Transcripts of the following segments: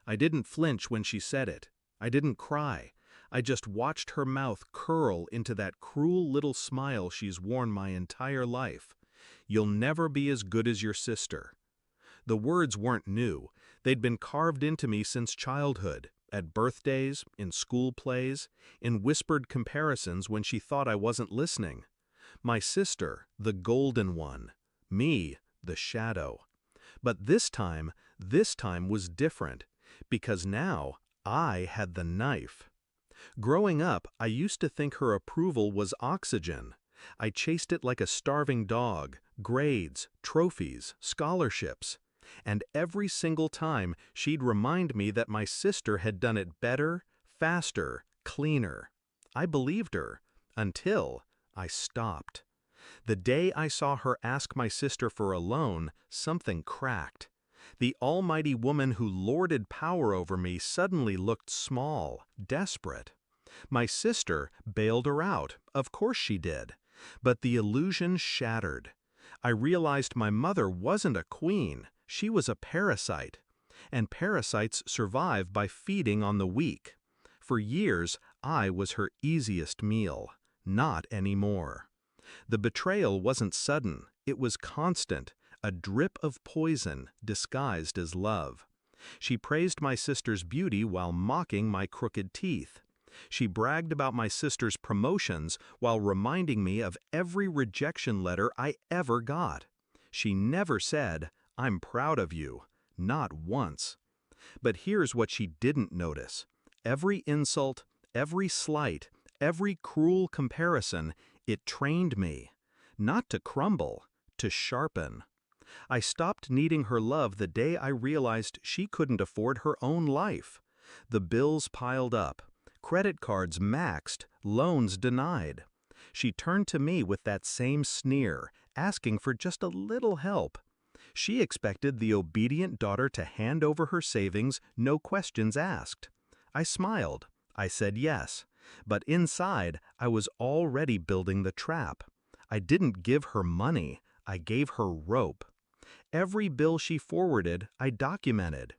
I didn't flinch when she said it. I didn't cry. I just watched her mouth curl into that cruel little smile she's worn my entire life. You'll never be as good as your sister. The words weren't new. They'd been carved into me since childhood, at birthdays, in school plays, in whispered comparisons when she thought I wasn't listening. My sister, the golden one. Me, the shadow. But this time was different, because now I had the knife. Growing up, I used to think her approval was oxygen. I chased it like a starving dog, grades, trophies, scholarships. And every single time she'd remind me that my sister had done it better, faster, cleaner. I believed her, until I stopped. The day I saw her ask my sister for a loan, something cracked. The almighty woman who lorded power over me suddenly looked small, desperate. My sister bailed her out, of course she did. But the illusion shattered. I realized my mother wasn't a queen, she was a parasite. And parasites survive by feeding on the weak. For years, I was her easiest meal. Not anymore. The betrayal wasn't sudden, it was constant, a drip of poison disguised as love. She praised my sister's beauty while mocking my crooked teeth. She bragged about my sister's promotions while reminding me of every rejection letter I ever got. She never said, "I'm proud of you," not once. But here's what she didn't notice. Every insult, every slight, every cruel comparison, it trained me. Not to crumble, to sharpen. I stopped needing her love the day I realized she couldn't afford her own life. The bills piled up. Credit cards maxed, loans denied. She turned to me with that same sneer, asking for just a little help. She expected the obedient daughter to hand over her savings, no questions asked. I smiled. I said yes. But inside, I was already building the trap. I didn't give her money, I gave her rope. Every bill she forwarded, I documented.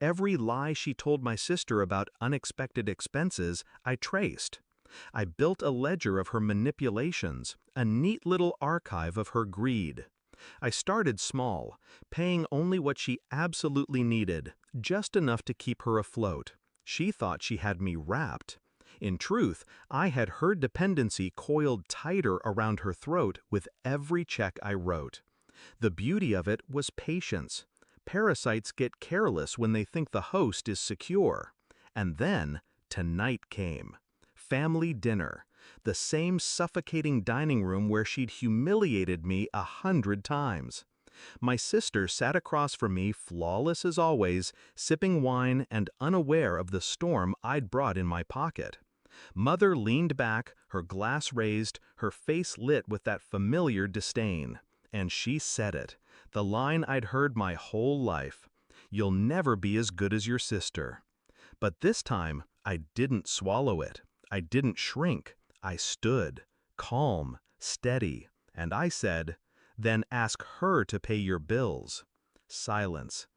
Every lie she told my sister about unexpected expenses, I traced. I built a ledger of her manipulations, a neat little archive of her greed. I started small, paying only what she absolutely needed, just enough to keep her afloat. She thought she had me wrapped. In truth, I had her dependency coiled tighter around her throat with every check I wrote. The beauty of it was patience. Parasites get careless when they think the host is secure. And then, tonight came. Family dinner. The same suffocating dining room where she'd humiliated me 100 times. My sister sat across from me, flawless as always, sipping wine and unaware of the storm I'd brought in my pocket. Mother leaned back, her glass raised, her face lit with that familiar disdain. And she said it, the line I'd heard my whole life. "You'll never be as good as your sister." But this time, I didn't swallow it. I didn't shrink. I stood, calm, steady, and I said, "Then ask her to pay your bills." Silence.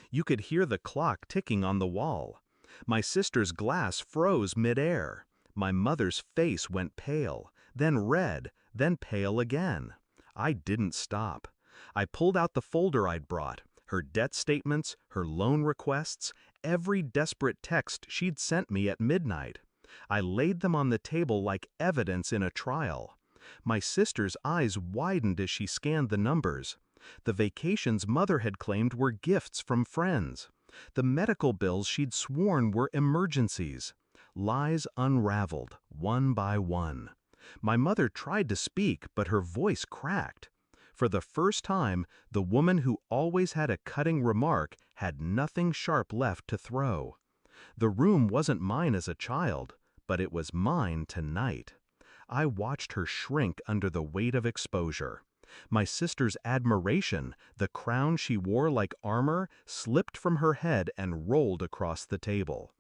You could hear the clock ticking on the wall. My sister's glass froze midair. My mother's face went pale, then red, then pale again. I didn't stop. I pulled out the folder I'd brought, her debt statements, her loan requests, every desperate text she'd sent me at midnight. I laid them on the table like evidence in a trial. My sister's eyes widened as she scanned the numbers. The vacations Mother had claimed were gifts from friends. The medical bills she'd sworn were emergencies. Lies unraveled, one by one. My mother tried to speak, but her voice cracked. For the first time, the woman who always had a cutting remark had nothing sharp left to throw. The room wasn't mine as a child, but it was mine tonight. I watched her shrink under the weight of exposure. My sister's admiration, the crown she wore like armor, slipped from her head and rolled across the table.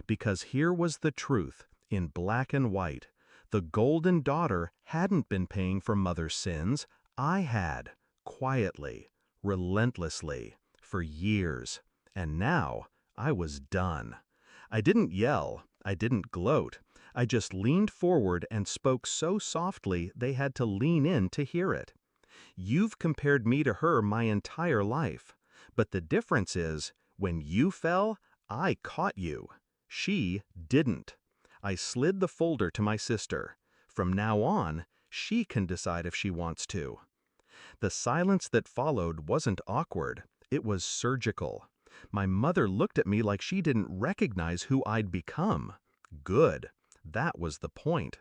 Because here was the truth, in black and white. The golden daughter hadn't been paying for Mother's sins. I had, quietly, relentlessly, for years. And now I was done. I didn't yell, I didn't gloat. I just leaned forward and spoke so softly they had to lean in to hear it. You've compared me to her my entire life. But the difference is, when you fell, I caught you. She didn't. I slid the folder to my sister. From now on, she can decide if she wants to. The silence that followed wasn't awkward. It was surgical. My mother looked at me like she didn't recognize who I'd become. Good. That was the point.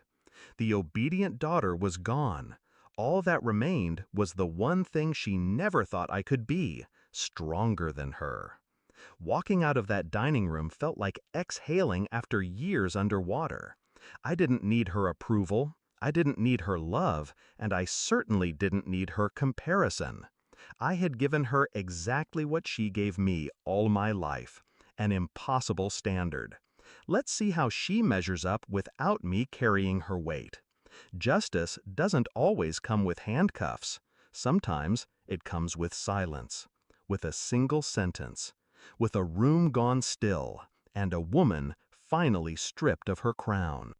The obedient daughter was gone. All that remained was the one thing she never thought I could be, stronger than her. Walking out of that dining room felt like exhaling after years underwater. I didn't need her approval, I didn't need her love, and I certainly didn't need her comparison. I had given her exactly what she gave me all my life, an impossible standard. Let's see how she measures up without me carrying her weight. Justice doesn't always come with handcuffs. Sometimes it comes with silence, with a single sentence, with a room gone still, and a woman finally stripped of her crown.